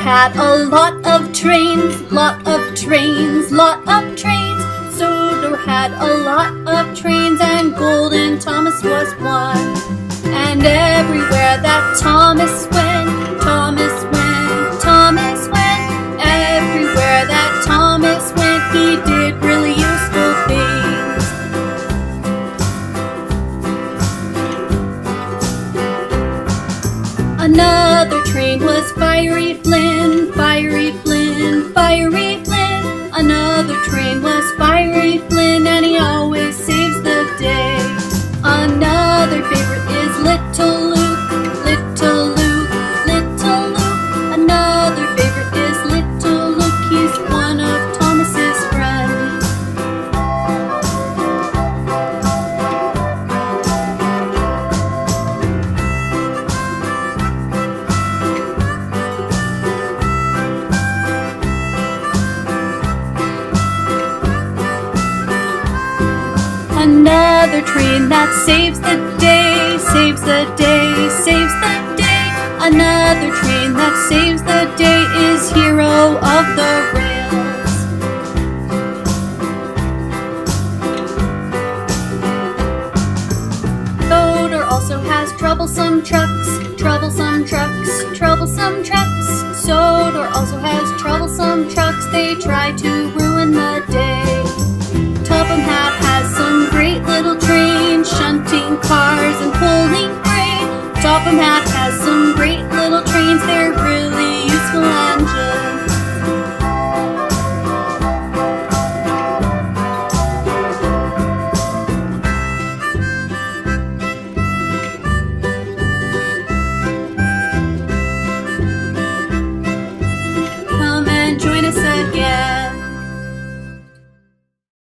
had a lot of trains, lot of trains, lot of trains. Sodor had a lot of trains, and Golden Thomas was one. And everywhere that Thomas went, Thomas went, Thomas went. Everywhere that Thomas went, he did really useful things. Another train was Fiery Flynn, Fiery Flynn, Fiery Flynn. Another train was Fiery Flynn, and he always saves the day. Another favorite is Little Luke, Little Luke, Little Luke. Another favorite is Little Luke, he's one of Thomas's friends. Another train that saves the day, saves the day, saves the day. Another train that saves the day is Hero of the Rails. Sodor also has troublesome trucks, troublesome trucks, troublesome trucks. Sodor also has troublesome trucks, they try to ruin the day. Topham Hatt has some great little trains, shunting cars and pulling grain. Topham Hatt has some great little trains, they're really useful and just